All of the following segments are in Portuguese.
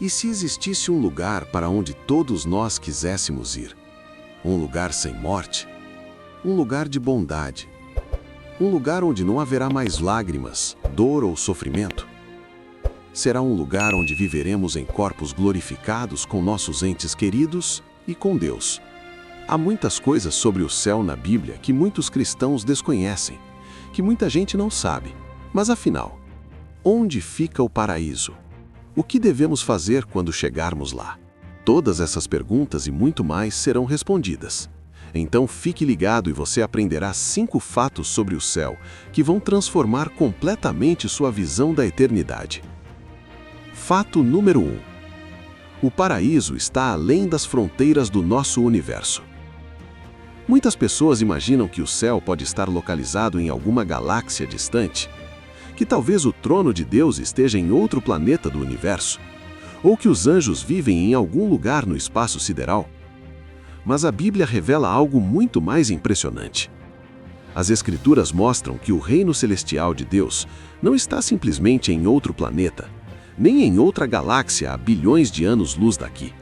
E se existisse um lugar para onde todos nós quiséssemos ir? Um lugar sem morte? Um lugar de bondade? Um lugar onde não haverá mais lágrimas, dor ou sofrimento? Será um lugar onde viveremos em corpos glorificados com nossos entes queridos e com Deus. Há muitas coisas sobre o céu na Bíblia que muitos cristãos desconhecem, que muita gente não sabe. Mas afinal, onde fica o paraíso? O que devemos fazer quando chegarmos lá? Todas essas perguntas e muito mais serão respondidas. Então fique ligado e você aprenderá 5 fatos sobre o céu que vão transformar completamente sua visão da eternidade. Fato número 1. O paraíso está além das fronteiras do nosso universo. Muitas pessoas imaginam que o céu pode estar localizado em alguma galáxia distante, que talvez o trono de Deus esteja em outro planeta do universo, ou que os anjos vivem em algum lugar no espaço sideral. Mas a Bíblia revela algo muito mais impressionante. As Escrituras mostram que o reino celestial de Deus não está simplesmente em outro planeta, nem em outra galáxia a bilhões de anos-luz daqui.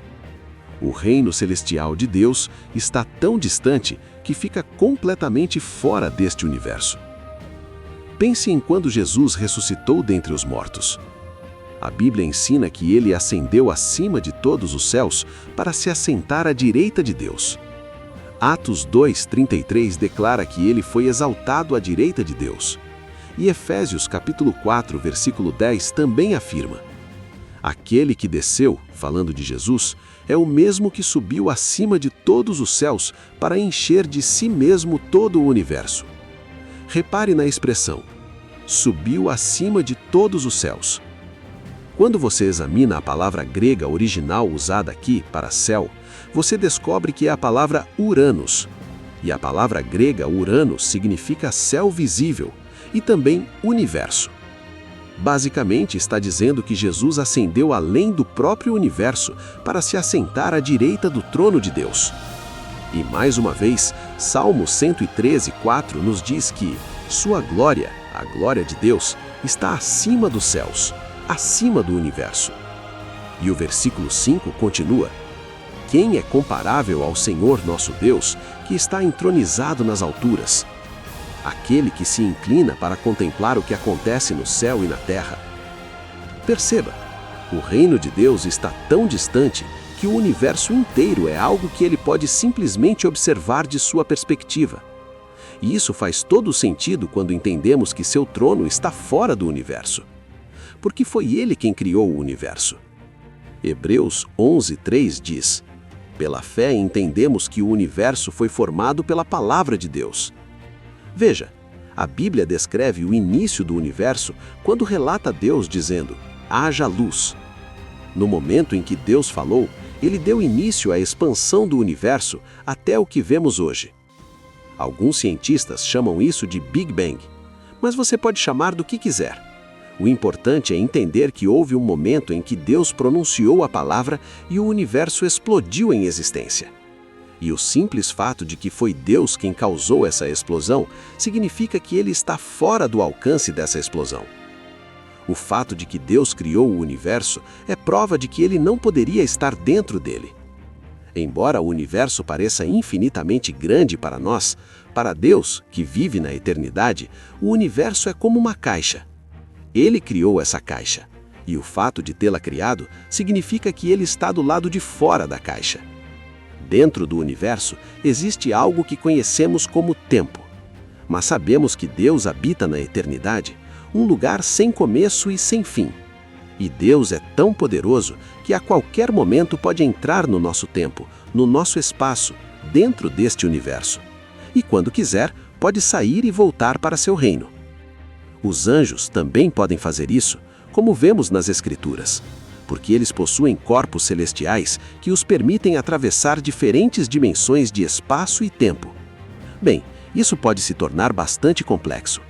O reino celestial de Deus está tão distante que fica completamente fora deste universo. Pense em quando Jesus ressuscitou dentre os mortos. A Bíblia ensina que ele ascendeu acima de todos os céus para se assentar à direita de Deus. Atos 2:33 declara que ele foi exaltado à direita de Deus. E Efésios capítulo 4, versículo 10 também afirma: aquele que desceu, falando de Jesus, é o mesmo que subiu acima de todos os céus para encher de si mesmo todo o universo. Repare na expressão, subiu acima de todos os céus. Quando você examina a palavra grega original usada aqui para céu, você descobre que é a palavra Uranos. E a palavra grega Uranos significa céu visível e também universo. Basicamente está dizendo que Jesus ascendeu além do próprio universo para se assentar à direita do trono de Deus. E mais uma vez, Salmo 113:4 nos diz que sua glória, a glória de Deus, está acima dos céus, acima do universo. E o versículo 5 continua: quem é comparável ao Senhor nosso Deus, que está entronizado nas alturas? Aquele que se inclina para contemplar o que acontece no céu e na terra. Perceba, o reino de Deus está tão distante que o universo inteiro é algo que ele pode simplesmente observar de sua perspectiva. E isso faz todo sentido quando entendemos que seu trono está fora do universo. Porque foi ele quem criou o universo. Hebreus 11:3 diz: pela fé entendemos que o universo foi formado pela palavra de Deus. Veja, a Bíblia descreve o início do universo quando relata Deus dizendo: haja luz. No momento em que Deus falou, ele deu início à expansão do universo até o que vemos hoje. Alguns cientistas chamam isso de Big Bang, mas você pode chamar do que quiser. O importante é entender que houve um momento em que Deus pronunciou a palavra e o universo explodiu em existência. E o simples fato de que foi Deus quem causou essa explosão significa que ele está fora do alcance dessa explosão. O fato de que Deus criou o universo é prova de que ele não poderia estar dentro dele. Embora o universo pareça infinitamente grande para nós, para Deus, que vive na eternidade, o universo é como uma caixa. Ele criou essa caixa, e o fato de tê-la criado significa que ele está do lado de fora da caixa. Dentro do universo existe algo que conhecemos como tempo. Mas sabemos que Deus habita na eternidade, um lugar sem começo e sem fim. E Deus é tão poderoso que a qualquer momento pode entrar no nosso tempo, no nosso espaço, dentro deste universo. E quando quiser, pode sair e voltar para seu reino. Os anjos também podem fazer isso, como vemos nas Escrituras, porque eles possuem corpos celestiais que os permitem atravessar diferentes dimensões de espaço e tempo. Bem, isso pode se tornar bastante complexo.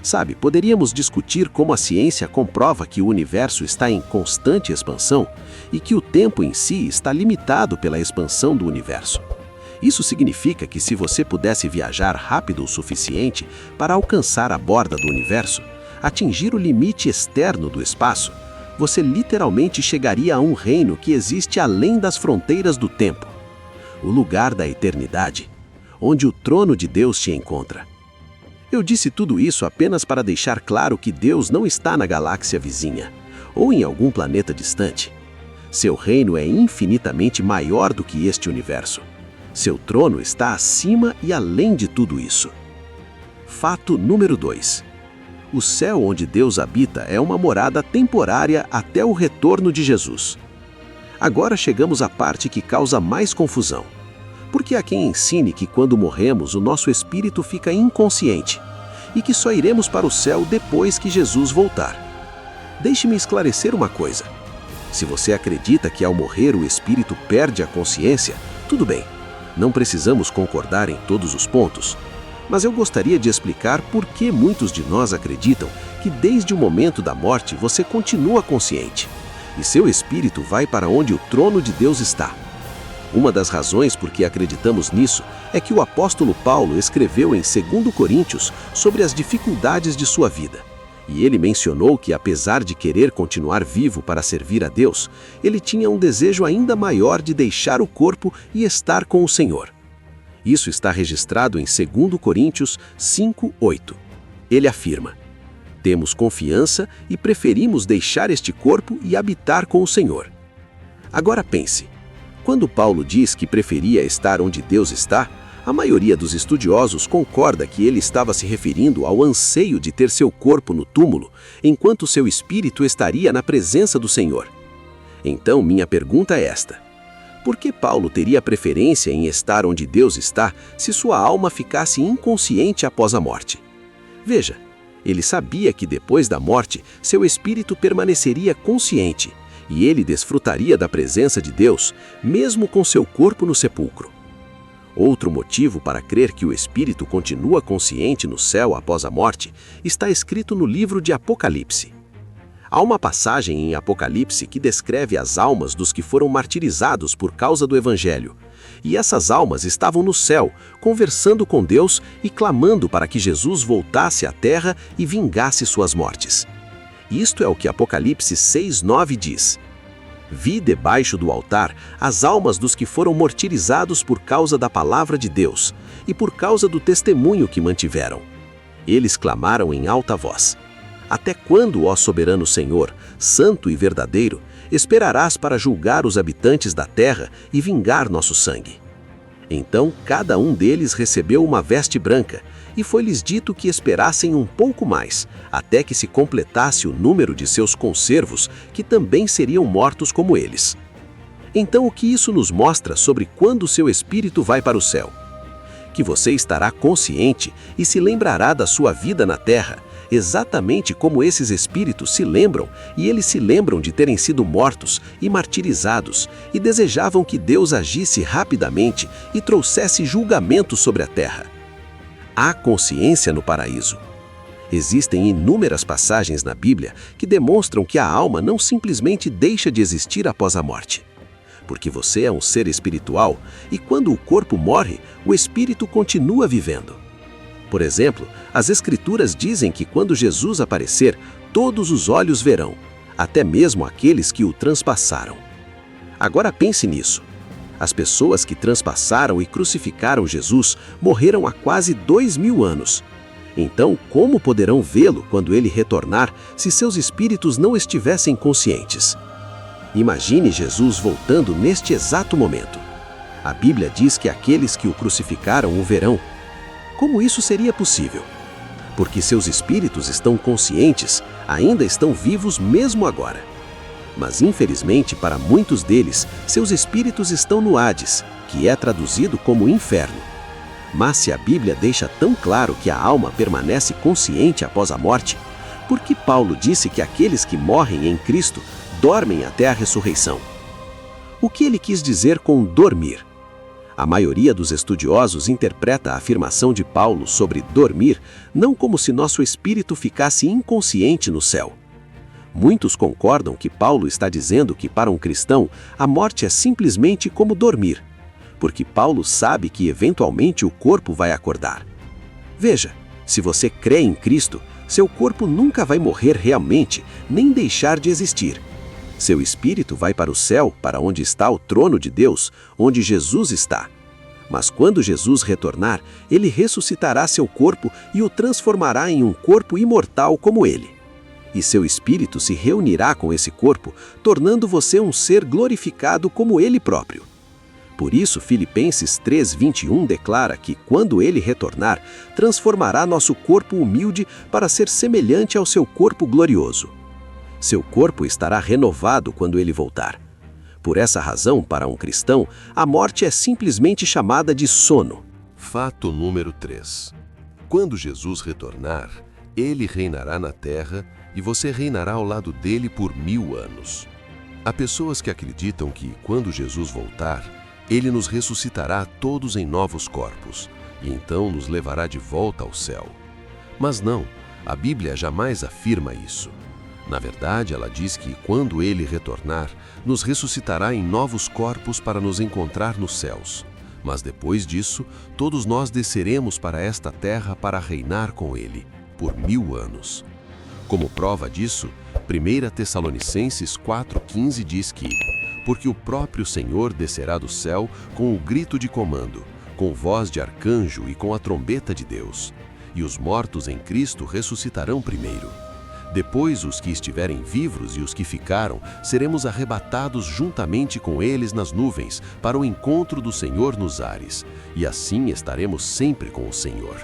Sabe, poderíamos discutir como a ciência comprova que o universo está em constante expansão e que o tempo em si está limitado pela expansão do universo. Isso significa que se você pudesse viajar rápido o suficiente para alcançar a borda do universo, atingir o limite externo do espaço, você literalmente chegaria a um reino que existe além das fronteiras do tempo, o lugar da eternidade, onde o trono de Deus te encontra. Eu disse tudo isso apenas para deixar claro que Deus não está na galáxia vizinha, ou em algum planeta distante. Seu reino é infinitamente maior do que este universo. Seu trono está acima e além de tudo isso. Fato número 2. O céu onde Deus habita é uma morada temporária até o retorno de Jesus. Agora chegamos à parte que causa mais confusão. Porque há quem ensine que quando morremos o nosso espírito fica inconsciente e que só iremos para o céu depois que Jesus voltar. Deixe-me esclarecer uma coisa. Se você acredita que ao morrer o espírito perde a consciência, tudo bem, não precisamos concordar em todos os pontos. Mas eu gostaria de explicar por que muitos de nós acreditam que desde o momento da morte você continua consciente e seu espírito vai para onde o trono de Deus está. Uma das razões por que acreditamos nisso é que o apóstolo Paulo escreveu em 2 Coríntios sobre as dificuldades de sua vida. E ele mencionou que, apesar de querer continuar vivo para servir a Deus, ele tinha um desejo ainda maior de deixar o corpo e estar com o Senhor. Isso está registrado em 2 Coríntios 5:8. Ele afirma: temos confiança e preferimos deixar este corpo e habitar com o Senhor. Agora pense, quando Paulo diz que preferia estar onde Deus está, a maioria dos estudiosos concorda que ele estava se referindo ao anseio de ter seu corpo no túmulo, enquanto seu espírito estaria na presença do Senhor. Então, minha pergunta é esta: por que Paulo teria preferência em estar onde Deus está se sua alma ficasse inconsciente após a morte? Veja, ele sabia que depois da morte, seu espírito permaneceria consciente e ele desfrutaria da presença de Deus, mesmo com seu corpo no sepulcro. Outro motivo para crer que o espírito continua consciente no céu após a morte está escrito no livro de Apocalipse. Há uma passagem em Apocalipse que descreve as almas dos que foram martirizados por causa do Evangelho. E essas almas estavam no céu, conversando com Deus e clamando para que Jesus voltasse à terra e vingasse suas mortes. Isto é o que Apocalipse 6:9 diz. Vi debaixo do altar as almas dos que foram martirizados por causa da palavra de Deus e por causa do testemunho que mantiveram. Eles clamaram em alta voz: até quando, ó soberano Senhor, santo e verdadeiro, esperarás para julgar os habitantes da terra e vingar nosso sangue? Então cada um deles recebeu uma veste branca, e foi-lhes dito que esperassem um pouco mais, até que se completasse o número de seus conservos, que também seriam mortos como eles. Então o que isso nos mostra sobre quando seu espírito vai para o céu? Que você estará consciente e se lembrará da sua vida na terra, exatamente como esses espíritos se lembram, e eles se lembram de terem sido mortos e martirizados, e desejavam que Deus agisse rapidamente e trouxesse julgamento sobre a terra. Há consciência no paraíso. Existem inúmeras passagens na Bíblia que demonstram que a alma não simplesmente deixa de existir após a morte. Porque você é um ser espiritual e quando o corpo morre, o espírito continua vivendo. Por exemplo, as Escrituras dizem que quando Jesus aparecer, todos os olhos verão, até mesmo aqueles que o transpassaram. Agora pense nisso. As pessoas que transpassaram e crucificaram Jesus morreram há quase 2000 anos. Então, como poderão vê-lo quando ele retornar se seus espíritos não estivessem conscientes? Imagine Jesus voltando neste exato momento. A Bíblia diz que aqueles que o crucificaram o verão. Como isso seria possível? Porque seus espíritos estão conscientes, ainda estão vivos mesmo agora. Mas infelizmente para muitos deles, seus espíritos estão no Hades, que é traduzido como inferno. Mas se a Bíblia deixa tão claro que a alma permanece consciente após a morte, por que Paulo disse que aqueles que morrem em Cristo dormem até a ressurreição? O que ele quis dizer com dormir? A maioria dos estudiosos interpreta a afirmação de Paulo sobre dormir não como se nosso espírito ficasse inconsciente no céu. Muitos concordam que Paulo está dizendo que para um cristão a morte é simplesmente como dormir, porque Paulo sabe que eventualmente o corpo vai acordar. Veja, se você crê em Cristo, Seu corpo nunca vai morrer realmente, nem deixar de existir. Seu espírito vai para o céu, para onde está o trono de Deus, onde Jesus está. Mas quando Jesus retornar, ele ressuscitará seu corpo e o transformará em um corpo imortal como ele. E seu espírito se reunirá com esse corpo, tornando você um ser glorificado como ele próprio. Por isso, Filipenses 3:21 declara que, quando ele retornar, transformará nosso corpo humilde para ser semelhante ao seu corpo glorioso. Seu corpo estará renovado quando ele voltar. Por essa razão, para um cristão, a morte é simplesmente chamada de sono. Fato número 3. Quando Jesus retornar, ele reinará na terra e você reinará ao lado dele por 1000 anos. Há pessoas que acreditam que, quando Jesus voltar, ele nos ressuscitará todos em novos corpos e então nos levará de volta ao céu. Mas não, a Bíblia jamais afirma isso. Na verdade, ela diz que, quando ele retornar, nos ressuscitará em novos corpos para nos encontrar nos céus. Mas depois disso, todos nós desceremos para esta terra para reinar com ele, por 1000 anos. Como prova disso, 1 Tessalonicenses 4,15 diz que: porque o próprio Senhor descerá do céu com o grito de comando, com voz de arcanjo e com a trombeta de Deus. E os mortos em Cristo ressuscitarão primeiro. Depois, os que estiverem vivos e os que ficaram, seremos arrebatados juntamente com eles nas nuvens, para o encontro do Senhor nos ares, e assim estaremos sempre com o Senhor.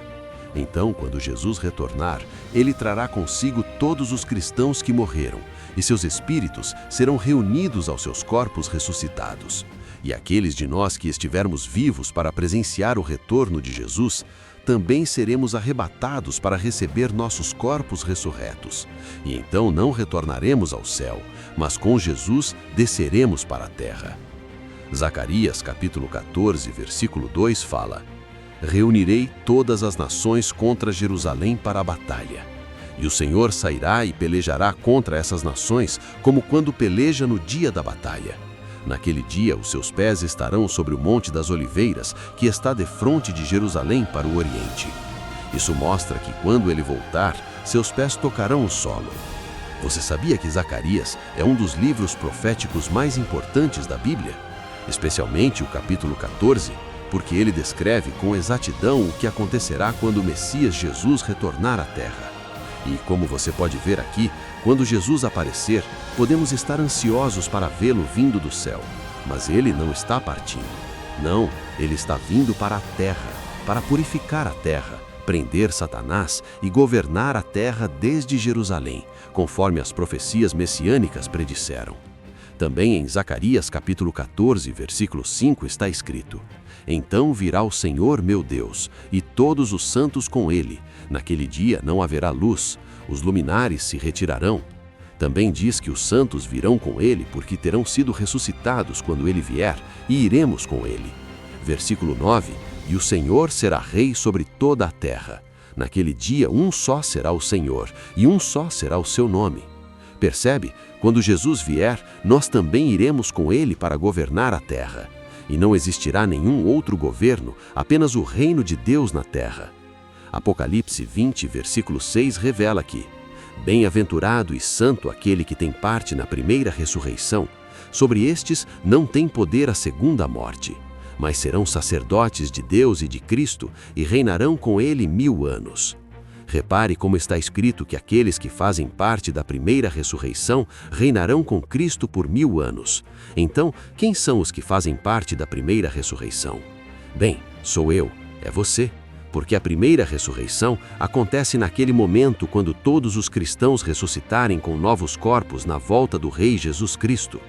Então, quando Jesus retornar, ele trará consigo todos os cristãos que morreram, e seus espíritos serão reunidos aos seus corpos ressuscitados. E aqueles de nós que estivermos vivos para presenciar o retorno de Jesus, também seremos arrebatados para receber nossos corpos ressurretos. E então não retornaremos ao céu, mas com Jesus desceremos para a terra. Zacarias capítulo 14, versículo 2 fala: reunirei todas as nações contra Jerusalém para a batalha. E o Senhor sairá e pelejará contra essas nações, como quando peleja no dia da batalha. Naquele dia, os seus pés estarão sobre o Monte das Oliveiras, que está defronte de Jerusalém para o Oriente. Isso mostra que, quando ele voltar, seus pés tocarão o solo. Você sabia que Zacarias é um dos livros proféticos mais importantes da Bíblia? Especialmente o capítulo 14, porque ele descreve com exatidão o que acontecerá quando o Messias Jesus retornar à Terra. E como você pode ver aqui, quando Jesus aparecer, podemos estar ansiosos para vê-lo vindo do céu. Mas ele não está partindo. Não, ele está vindo para a terra, para purificar a terra, prender Satanás e governar a terra desde Jerusalém, conforme as profecias messiânicas predisseram. Também em Zacarias capítulo 14, versículo 5 está escrito: então virá o Senhor meu Deus, e todos os santos com ele. Naquele dia não haverá luz, os luminares se retirarão. Também diz que os santos virão com ele, porque terão sido ressuscitados quando ele vier, e iremos com ele. Versículo 9: e o Senhor será rei sobre toda a terra. Naquele dia um só será o Senhor, e um só será o seu nome. Percebe? Quando Jesus vier, nós também iremos com ele para governar a terra. E não existirá nenhum outro governo, apenas o reino de Deus na terra. Apocalipse 20, versículo 6 revela que: bem-aventurado e santo aquele que tem parte na primeira ressurreição. Sobre estes não tem poder a segunda morte, mas serão sacerdotes de Deus e de Cristo e reinarão com ele 1000 anos. Repare como está escrito que aqueles que fazem parte da primeira ressurreição reinarão com Cristo por 1000 anos. Então, quem são os que fazem parte da primeira ressurreição? Bem, sou eu, é você, porque a primeira ressurreição acontece naquele momento quando todos os cristãos ressuscitarem com novos corpos na volta do Rei Jesus Cristo.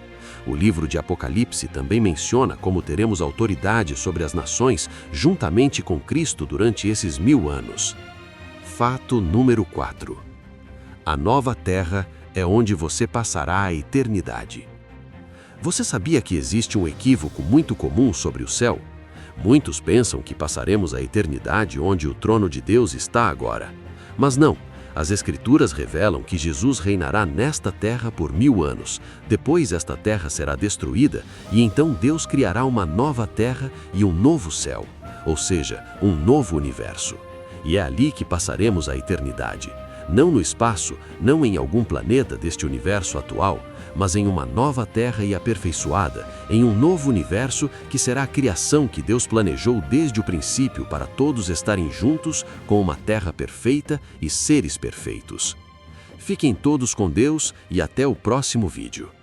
O livro de Apocalipse também menciona como teremos autoridade sobre as nações juntamente com Cristo durante esses 1000 anos. Fato número 4. A nova terra é onde você passará a eternidade. Você sabia que existe um equívoco muito comum sobre o céu? Muitos pensam que passaremos a eternidade onde o trono de Deus está agora. Mas não, as Escrituras revelam que Jesus reinará nesta terra por 1000 anos. Depois esta terra será destruída e então Deus criará uma nova terra e um novo céu, ou seja, um novo universo. E é ali que passaremos a eternidade. não no espaço, não em algum planeta deste universo atual, mas em uma nova terra e aperfeiçoada, em um novo universo que será a criação que Deus planejou desde o princípio para todos estarem juntos com uma terra perfeita e seres perfeitos. Fiquem todos com Deus e até o próximo vídeo.